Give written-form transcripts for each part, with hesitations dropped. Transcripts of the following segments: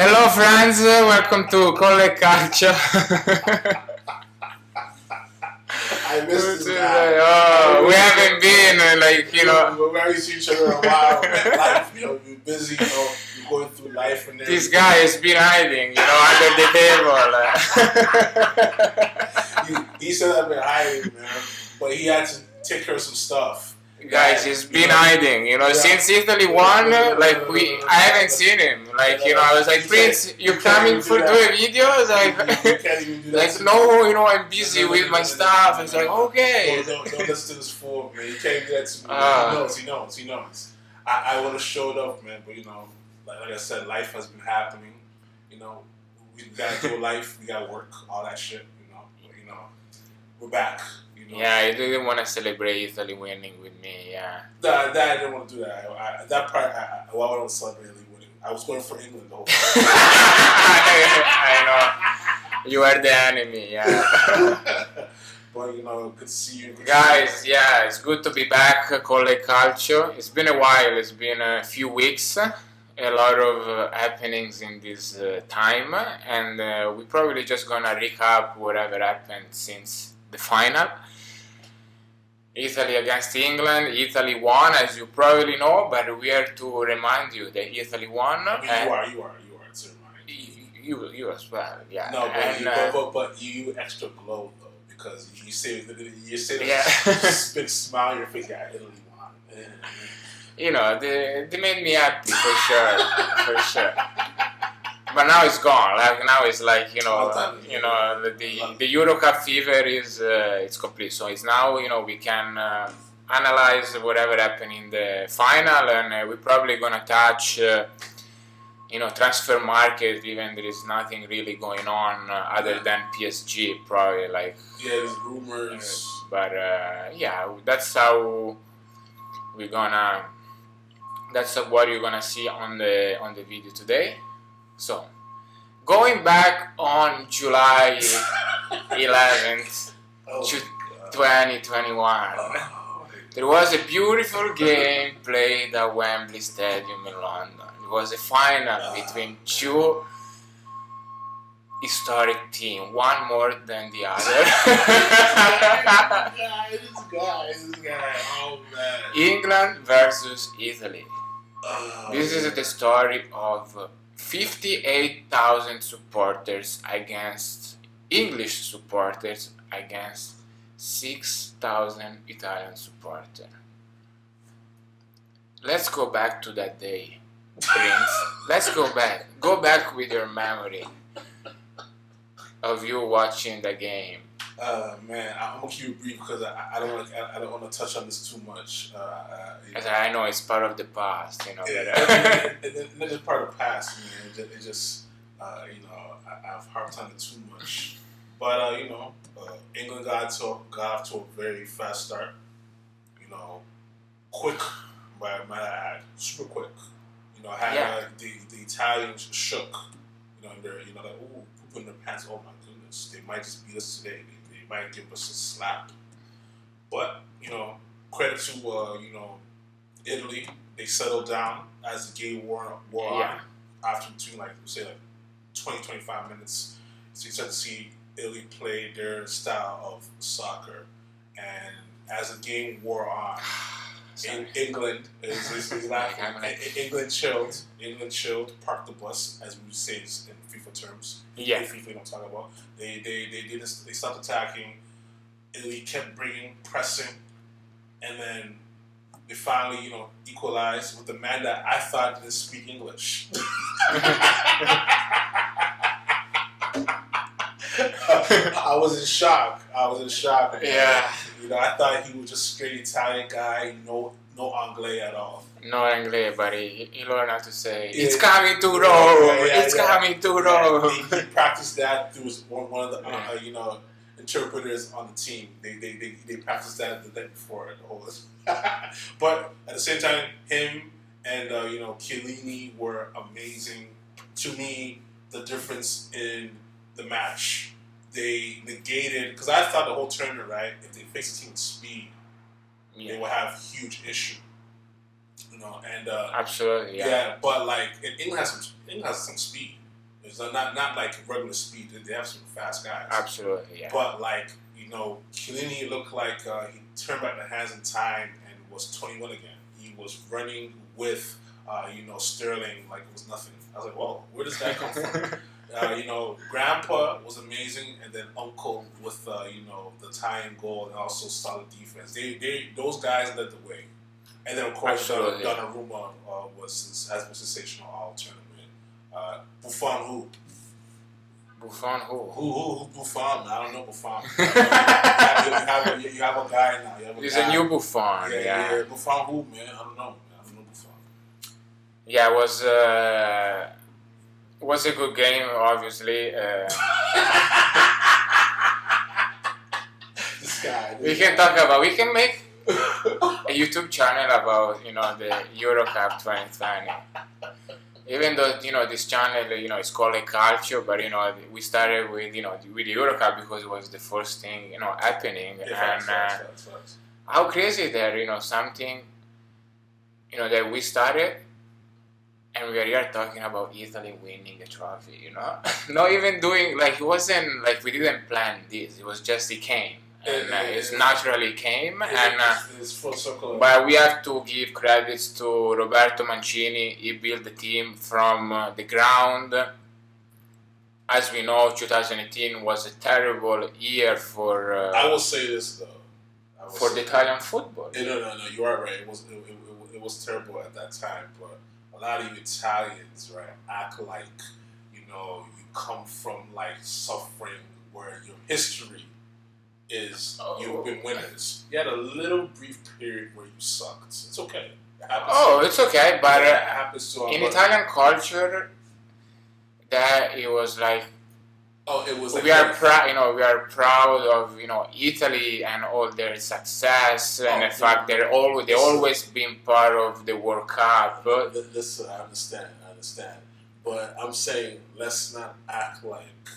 Hello friends, welcome to Calcio. I missed this guy. Oh, we haven't been We barely see each other in a while. Life, you're busy. You're going through life and everything. This guy has been hiding, under the table. he said I've been hiding, man, but he had to take care of some stuff. Guys, he's been hiding, since Italy won. I haven't seen him. I was like, Prince, you coming to do a video? I was like, you can't even do that. no, I'm busy with my stuff. It's like, okay. Don't listen to this fool, man. You can't do that to me. He knows. I would have showed up, man, but like I said, life has been happening. We gotta do life. We gotta work, all that shit. We're back. Yeah, I didn't want to celebrate Italy winning with me. Yeah. That I didn't want to do that. That part, why would I celebrate Italy winning? I was going for England the whole time. I know. You are the enemy. Yeah. But good to see you, guys. Yeah, it's good to be back. Calcio. It's been a while. It's been a few weeks. A lot of happenings in this time, and we're probably just gonna recap whatever happened since the final. Italy against England. Italy won, as you probably know, but we are to remind you that Italy won. I mean, you are to remind you as well, yeah. No, but you extra glow though, because you say that big smile on your face. Yeah, Italy won. They made me happy for sure. But now it's gone. Now it's like the Euro Cup fever is it's complete. So it's now we can analyze whatever happened in the final, and we're probably gonna touch transfer market. Even there is nothing really going on other than PSG. Probably there's rumors. But that's how we're gonna. That's what you're gonna see on the video today. So, going back on July 11th, 2021, there was a beautiful game played at Wembley Stadium in London. It was a final between two historic teams, one more than the other. This guy, oh man. England versus Italy. This is the story of 58,000 supporters against English supporters against 6,000 Italian supporters. Let's go back to that day, Prince. Let's go back. Go back with your memory of you watching the game. Man, I'm gonna keep it brief because I don't want to touch on this too much. I know it's part of the past, It's just part of the past, man. It just I've harped on it too much. But England got off to a very fast start. Quick, might I add, super quick. The Italians shook. They're pooping their pants. Oh my goodness, they might just beat us today. They might give us a slap. But credit to Italy. They settled down as the game wore on. After between 20-25 minutes, so you start to see Italy play their style of soccer, and as the game wore on, in England England chilled, parked the bus, as we would say in FIFA terms. Yeah, FIFA don't talk about. They stopped attacking. Italy kept pressing, and then they finally equalized with the man that I thought didn't speak English. I was in shock. Yeah. I thought he was just straight Italian guy, no Anglais at all. No Anglais, but he learned how to say, it's coming to Rome, it's coming to Rome. He practiced that through one of the interpreters on the team. They practiced that the day before the whole. But at the same time, him and Chiellini were amazing. To me, the difference in the match, they negated, because I thought the whole tournament, right, if they faced a team with speed, they would have huge issue. And absolutely, yeah. But England has some speed. It's not like regular speed. They have some fast guys. Absolutely, yeah. But like Chiellini looked like he turned back the hands in time and was 21 again. He was running with Sterling like it was nothing. I was like, whoa, where does that come from? Grandpa was amazing, and then Uncle with the tying goal and also solid defense. Those guys led the way, and then of course Donnarumma has been sensational all tournament. Buffon who? Buffon who? Who Buffon? I don't know Buffon. you have a guy now. He's a new Buffon. Yeah. Buffon who, man? I don't know Buffon. Yeah, it was a good game, obviously. We can make a YouTube channel about the Euro Cup 2020. Even though this channel is called Calcio, but we started with with the Euro Cup because it was the first thing happening. Yeah, and facts. how crazy that something that we started. And we are here talking about Italy winning a trophy, Not even doing, it wasn't like we didn't plan this. It was just it came. And it naturally came. It's full circle. But we have to give credits to Roberto Mancini. He built the team from the ground. As we know, 2018 was a terrible year for... I will say this, though. For the Italian football. No, you are right. It was terrible at that time, but... A lot of you Italians, right, act like, you come from, suffering where your history is you've been winners. You had a little brief period where you sucked. It's okay. It's okay, but it happens to in Italian culture, that it was like... it was we are proud. We are proud of Italy and all their success and the fact they always been part of the World Cup. Listen, I understand, but I'm saying let's not act like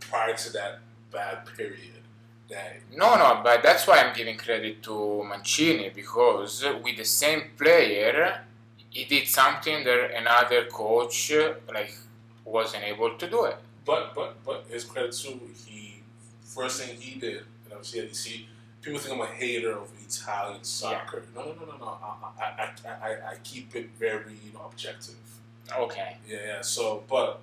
prior to that bad period that. No, but that's why I'm giving credit to Mancini, because with the same player, he did something that another coach wasn't able to do it. But his credit too, first thing he did, and you see, people think I'm a hater of Italian soccer. Yeah. No. I keep it very objective. Okay. Yeah. So, but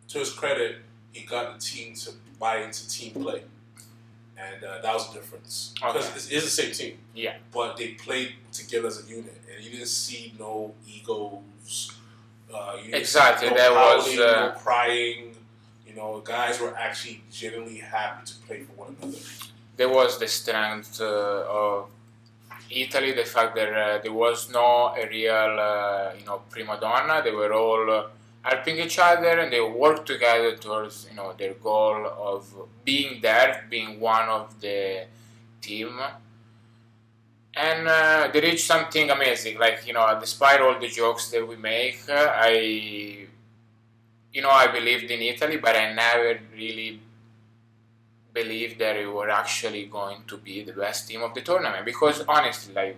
to his credit, he got the team to buy into team play, and that was the difference. Because it's the same team. Yeah. But they played together as a unit, and you didn't see no egos. Exactly. There was no crying. Guys were actually genuinely happy to play for one another. There was the strength of Italy, the fact that there was no real, prima donna. They were all helping each other, and they worked together towards, their goal of being there, being one of the team. And they reached something amazing. Despite all the jokes that we make, I believed in Italy, but I never really believed that we were actually going to be the best team of the tournament. Because honestly,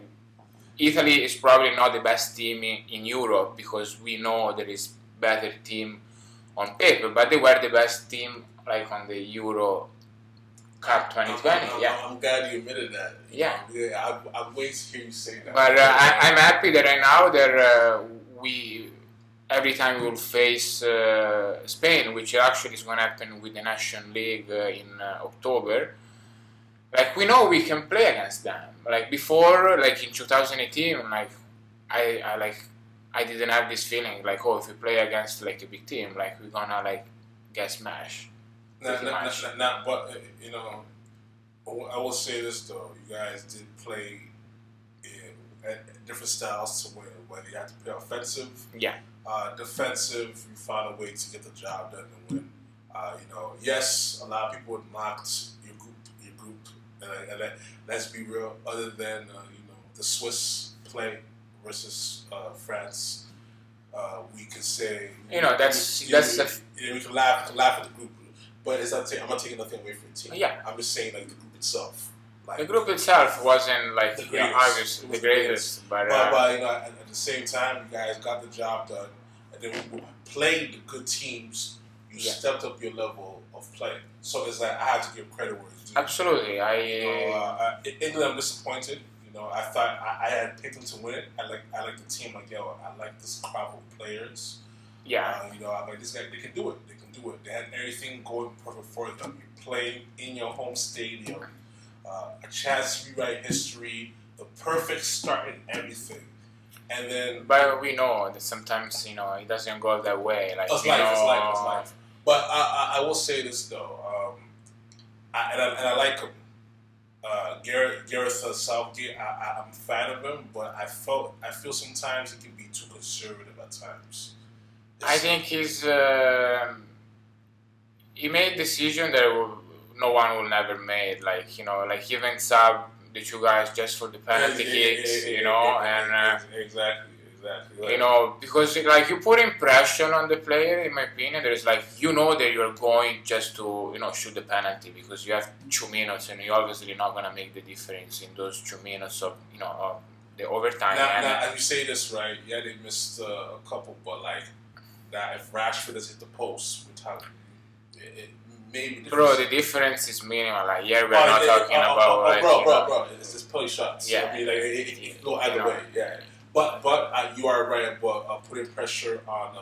Italy is probably not the best team in Europe, because we know there is better team on paper, but they were the best team on the Euro Cup 2020. I'm glad you admitted that. I'm waiting to hear you say that. But I'm happy that right now that every time we will face Spain, which actually is going to happen with the National League in October, we know we can play against them. Before, in 2018, I didn't have this feeling if we play against a big team, we're gonna get smashed. But I will say this though: you guys did play in different styles to win. Whether you had to play offensive, defensive, you found a way to get the job done and win. Yes, a lot of people mocked your group, and let's be real. Other than the Swiss play versus France, we could say we can laugh at the group, but I'm not taking nothing away from the team. Yeah, I'm just saying the group itself. The group itself wasn't obviously the greatest, but at the same time, you guys got the job done, and then we played the good teams. You stepped up your level of play. So it's like I have to give credit where it's due. Absolutely. England, I'm disappointed. I thought I had picked them to win it. I like the team. Like, yo, I like this crop of players. Yeah. I'm like, this guy, they can do it. They can do it. They had everything going perfect for them. You're playing in your home stadium. A chance to rewrite history. The perfect start in everything. And then, but we know that sometimes it doesn't go that way. Like it's life. But I will say this though, I like him. Gareth Southgate. I'm a fan of him, but I feel sometimes it can be too conservative at times. I think he made a decision that no one will never made. Like even sub the two guys just for the penalty kicks, exactly. Because you put impression on the player. In my opinion, there is that you're going just to shoot the penalty because you have 2 minutes and you're obviously not gonna make the difference in those 2 minutes of of the overtime. Now, as you say this right, yeah, they missed a couple, but that if Rashford has hit the post, it maybe. Bro, the difference is minimal. We're not talking about bro, it's just play shots. Yeah, I mean, it can go either way. Yeah. But you are right about putting pressure on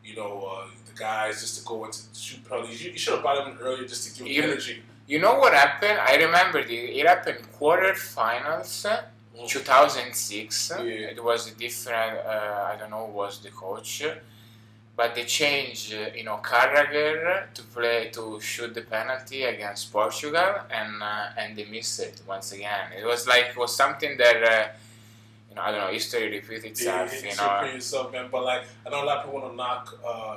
the guys just to go into shoot penalties. You should have brought them in earlier just to give energy. You know what happened? I remember it happened quarterfinals, 2006. Yeah. It was a different. I don't know who was the coach, but they changed Carragher to shoot the penalty against Portugal, and they missed it once again. It was something that. I don't know, history repeats itself, History repeats itself, man. But I know a lot of people want to knock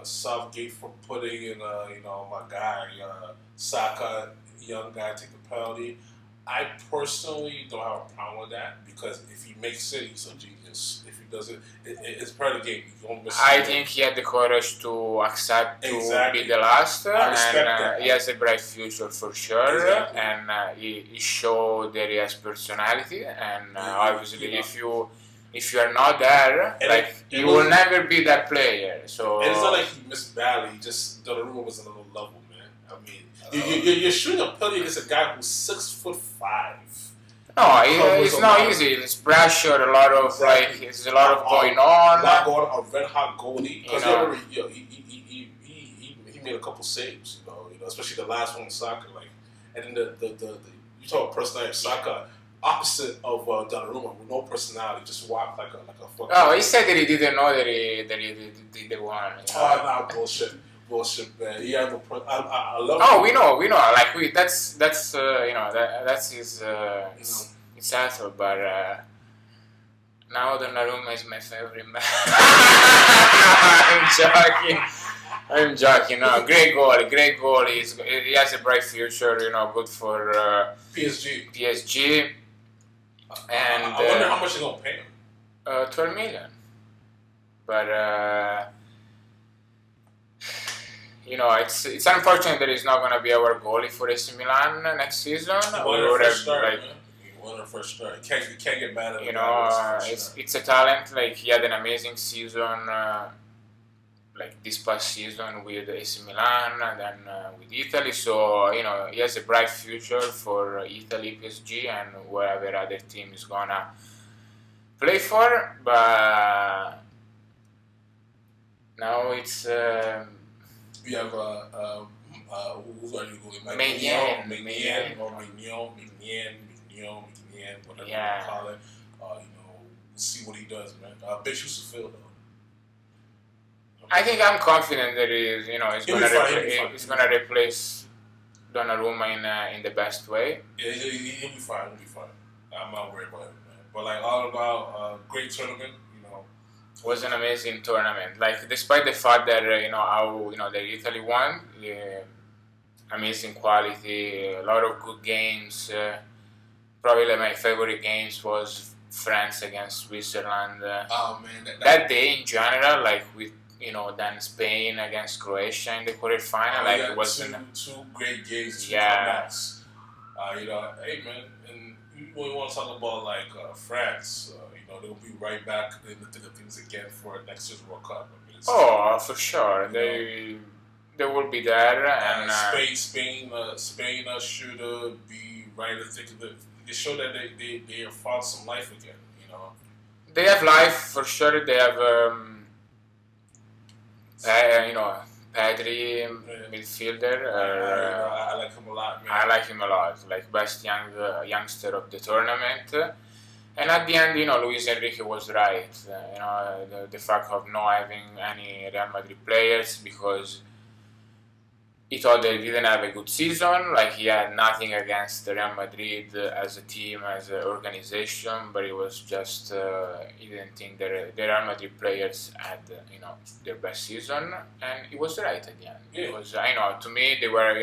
Southgate for putting in, my guy, Saka, young guy, take the penalty. I personally don't have a problem with that because if he makes it, he's a genius. If he doesn't, it's part of the game. You don't miss I think he had the courage to accept to be the last, I respect and that. he has a bright future for sure. Exactly. And he showed that he has personality. And obviously, if you are not there, you will never be that player. So and it's not like he missed badly. Just Donnarumma was another level, man. I mean, you're shooting a penalty against a guy who's 6'5". No, it's not easy. It's pressure. A lot of it's a lot of going on. A red hot goalie. Because he made a couple saves. Especially the last one with Saka. And then the you talk about personality of Saka. Opposite of Donnarumma, with no personality, just walk like a fucking. Oh, he said that he didn't know that he won. Oh, no, bullshit, man. He had no. I love. Oh, we know. That's that's his his answer. But now Donnarumma is my favorite man. I'm joking. No, great goal. He has a bright future. Good for PSG. And I wonder how much they're gonna pay him. 12 million. But it's unfortunate that he's not gonna be our goalie for AC Milan next season. He won a first start. You can't get mad at him. It's a talent. He had an amazing season. This past season with AC Milan and then with Italy, so he has a bright future for Italy, PSG, and wherever other team is gonna play for. But now it's we have who are you going? Mignon, whatever you call it. We'll see what he does, man. Big shoes to fill though. I think I'm confident that he's gonna replace Donnarumma in the best way. Yeah, he'll be fine. I'm not worried about him, man. But all about great tournament, It was an amazing tournament. Despite the fact that how that Italy won, amazing quality, a lot of good games. Probably my favorite games was France against Switzerland. Oh man, that day in general, with then Spain against Croatia in the quarterfinal. It was two great games. Comebacks. Hey man, and we want to talk about France. They'll be right back in the thick of things again for next year's World Cup. For sure. they will be there, and Spain should be right. I think that they show that they have found some life again. You know, they have life for sure. They have Pedri, midfielder. I like him a lot, man. I like him a lot. Like best youngster of the tournament. And at the end, Luis Enrique was right. The fact of not having any Real Madrid players because he thought they didn't have a good season. Like he had nothing against Real Madrid as a team, as an organization, but it was just he didn't think the Real Madrid players had their best season, and he was right at the end. Yeah. Because to me they were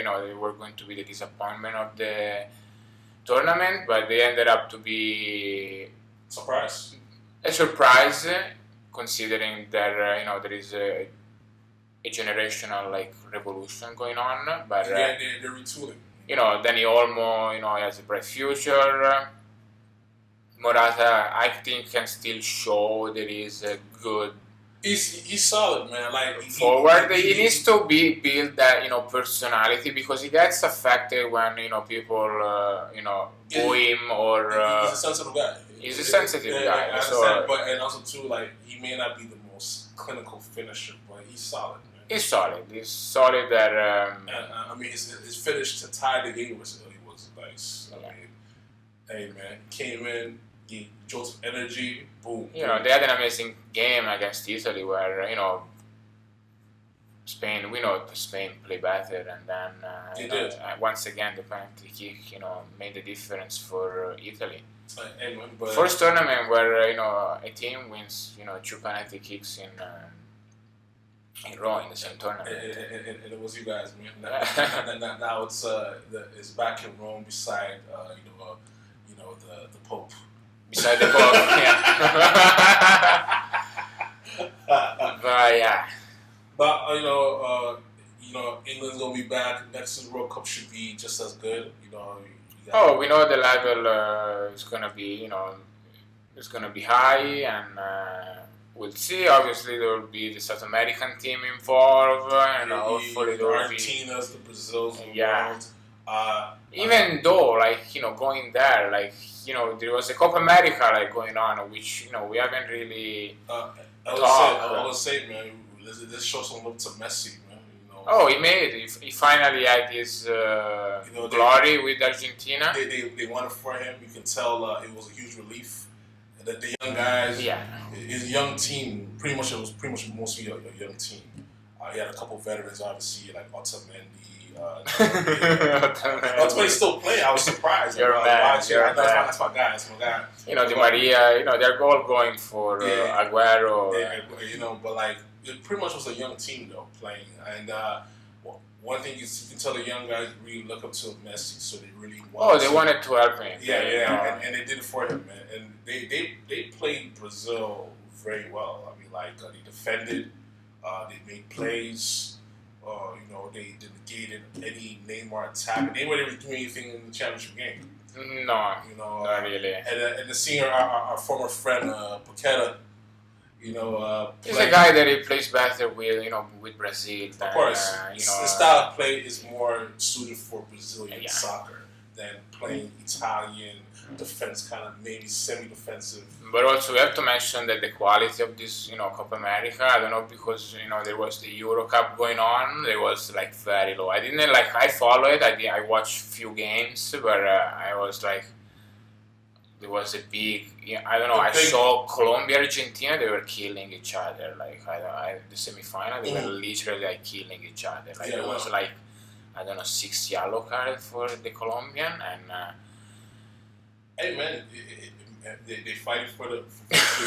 going to be the disappointment of the tournament, but they ended up to be a surprise, considering that there is a generational revolution going on. But they're retooling. Dani Olmo, has a bright future. Morata, I think, can still show there is a good. He's solid, man. Like forward, he needs to build that personality because he gets affected when people boo him or. He's a sensitive guy. He's a sensitive guy. I understand, but and also too, he may not be the most clinical finisher, but he's solid. Man. He's solid. He's solid. That I mean, his finish to tie the game was nice. Yeah. I mean, hey man, came in. He showed some energy, boom. They had an amazing game against Italy where, Spain, we know Spain play better, and then once again the penalty kick, made the difference for Italy. First tournament where, a team wins, 2 penalty kicks in row in the same tournament. And it was you guys, man. Now it's back in Rome beside, the Pope. Beside the Pope, yeah. But yeah. But England's gonna be back. Next World Cup should be just as good. We know the level is gonna be, it's gonna be high, and we'll see. Obviously, there will be the South American team involved, and hopefully there will be Argentina's, the Brazils involved. Yeah. Even though, going there, there was a Copa America going on, which we haven't really I would say, man, this shows some love to Messi, man. Oh, he made it. He finally had his glory with Argentina. They wanted for him. You can tell it was a huge relief that the young guys, his young team, it was mostly a young team. He had a couple of veterans, obviously, like Otamendi. Otamendi still playing. I was surprised. That's my guy. Di Maria. They're all going for Aguero. But it pretty much was a young team though playing. And one thing is, you can tell the young guys really look up to Messi, so they really wanted to help him. Yeah, and they did it for him, man. And they played Brazil very well. I mean, they defended, they made plays. They negated any Neymar attack. They weren't even doing anything in the championship game. No, not really. And the senior, our former friend Paqueta, he's a guy that he plays better with Brazil. Of course, the style of play is more suited for Brazilian soccer than playing Italian defense, kind of maybe semi-defensive. But also we have to mention that the quality of this, Copa America, I don't know, because there was the Euro Cup going on, it was very low. I didn't I follow it. I watched few games, but I was there was a big, I don't know. I saw Colombia, Argentina. They were killing each other. The semifinal, they were literally killing each other. There was I don't know, 6 yellow cards for the Colombian, and hey man, they fighting for the.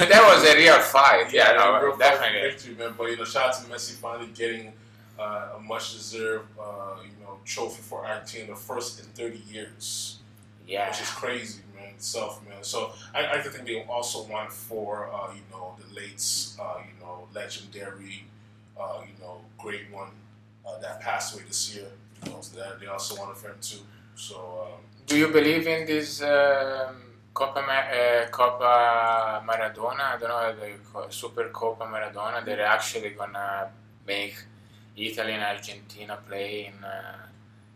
That was a real fight. Definitely. Victory, man. But shout out to Messi finally getting a much deserved trophy for Argentina, the first in 30 years. Yeah, which is crazy, man. Itself, man. So I think they also won for the late legendary great one that passed away this year. They also won for him too. So. Do you believe in this Copa Maradona? I don't know, the Super Copa Maradona. They're actually gonna make Italy and Argentina play in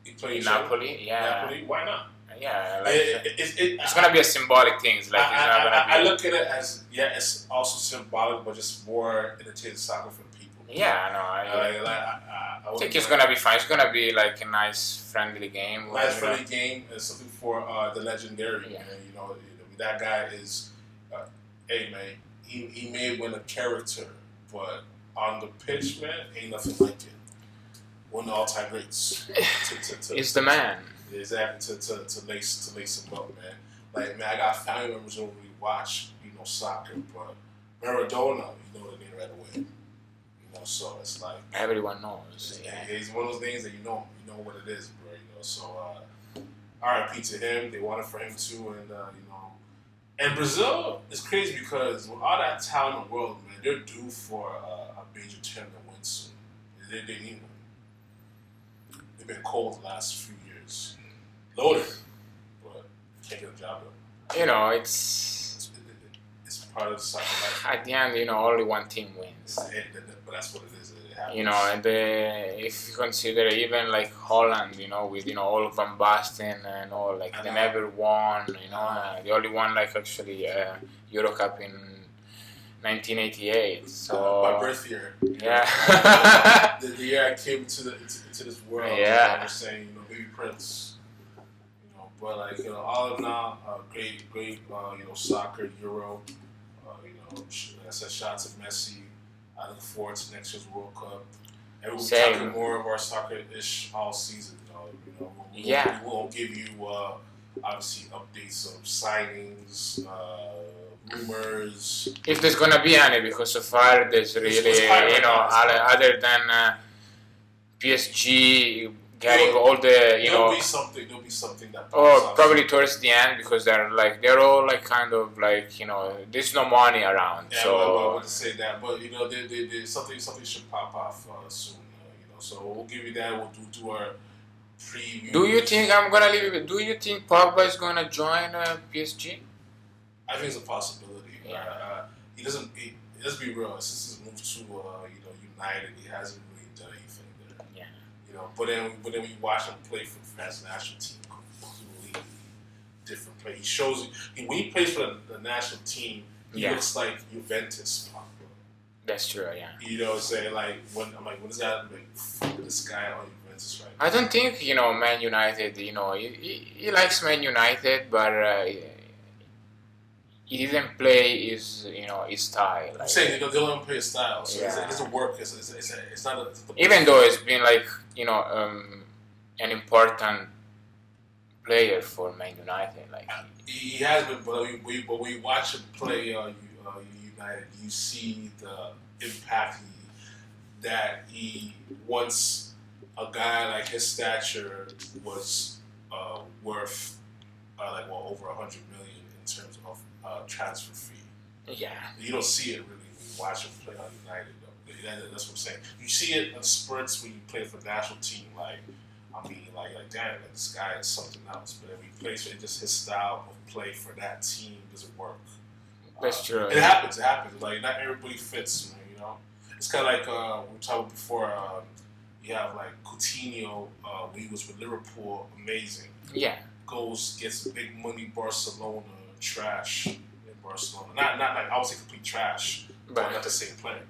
each other. Napoli. Yeah. Napoli, why not? Yeah, like it's I- gonna be a symbolic thing. Like it's not gonna be. I look at it as it's also symbolic, but just more entertaining soccer for people. Yeah, no, I think it's gonna be fine. It's gonna be like a nice, friendly game. Nice friendly game is something for the legendary. Yeah. Man. You know, that guy is. Hey man, he may win a character, but on the pitch, man, ain't nothing like it. One of the all-time greats. It's the man. Exactly, to lace him up, man. Like, man, I got family members who don't really watch, soccer, but Maradona, you know the name right away. So it's like everyone knows. He's one of those names that you know what it is, bro. So R.I.P. to him. They want it for him too, and Brazil is crazy because with all that talent in the world, man, they're due for a major tournament win soon. They need one. They've been cold the last few years. Loaded, but can't get a job done. It's part of the soccer life. At the end, only one team wins. But that's what it is. It happens. And if you consider even like Holland, with all of Van Basten and all, like they never won. They only won like actually Euro Cup in 1988. So my birth year. Yeah. the year I came to this world. Yeah. I was saying, baby Prince. But like all in all, great, soccer Euro. Like I said, shout out to Messi. I look forward to next year's World Cup. And we'll be talking more of our soccer-ish all season. We won't give you obviously updates of signings, rumors. If there's gonna be any, because so far there's really other than PSG. Getting all the There'll be something that. Or probably towards the end because they're all like kind of like there's no money around. Yeah, so I want to say that, but they something should pop off soon. So we'll give you that. We'll do our preview. Do you think I'm gonna leave it? Do you think Pogba is gonna join PSG? I think it's a possibility. Yeah. He doesn't. Let's be real. Since his move to United, he hasn't really done anything there. Yeah. But then when you watch him play for the France national team, completely different play. He shows when he plays for the national team, he looks like Juventus. That's true, yeah. What I'm saying? Like when is that? Like this guy on Juventus right now? I don't think Man United. He likes Man United, but he didn't play his style. I'm saying they don't play his style, so it doesn't work. It's not. Even though it's been like an important player for Man United, like he has been, but when you watch him play United, you see the impact that he once a guy like his stature was worth over $100 million in terms of transfer fee. Yeah, you don't see it really when you watch him play on United. That's what I'm saying. You see it in spurts when you play for the national team. Damn, this guy is something else. But when he plays for just his style of play for that team doesn't work. That's true. It happens. Like not everybody fits. It's kind of like we were talking before. You have like Coutinho when he was with Liverpool, amazing. Yeah. Gets big money Barcelona, trash in Barcelona. Not like I would say complete trash, but not the same player.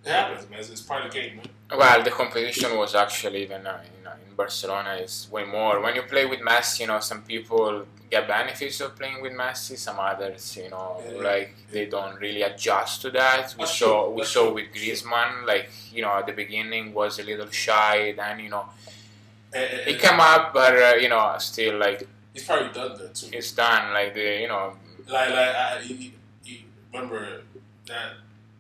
It happens, man. It's part of the game, man. Well, the competition was actually even in Barcelona is way more. When you play with Messi, some people get benefits of playing with Messi. Some others, they don't really adjust to that. We saw with Griezmann, at the beginning was a little shy. Then he came up, but still he's probably done that too. It's done remember that.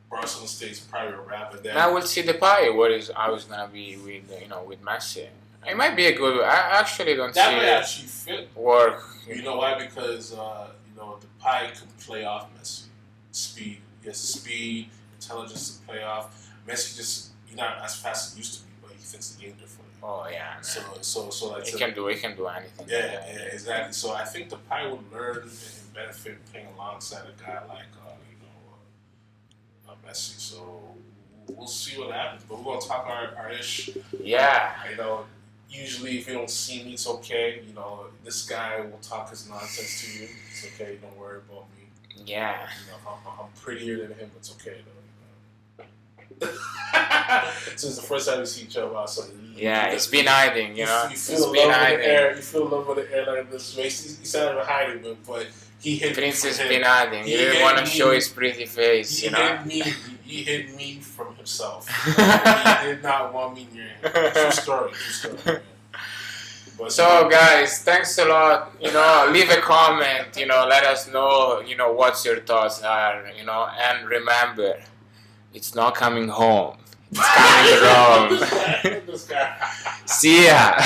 Barcelona State's probably a rapper. Now we'll see Depay. How it's gonna be with Messi. It might be a good. I actually don't that see might actually fit work. You know why? Because Depay can play off Messi. Speed. He has the speed, intelligence to play off. Messi he's not as fast as he used to be, but he thinks the game differently. Oh yeah. Man. So he can do anything. Yeah, exactly. So I think Depay would learn and benefit playing alongside a guy like Messi. So we'll see what happens. But we're gonna talk our ish. Yeah. You know, usually if you don't see me, it's okay. You know, this guy will talk his nonsense to you. It's okay. Don't worry about me. Yeah. You know, I'm prettier than him. It's okay though. So it's the first time we see each other outside. Yeah, it's been hiding, you know. You feel love in the air. You feel love in the air like this. He's not even hiding, but he hit Prince has me. been hiding. He didn't want to show his pretty face, you know. He hid me from himself. He did not want me near him. True story. Man. But, so guys, thanks a lot. You know, leave a comment. You know, let us know. You know what your thoughts are. You know, and remember, it's not coming home. It's coming home. See ya.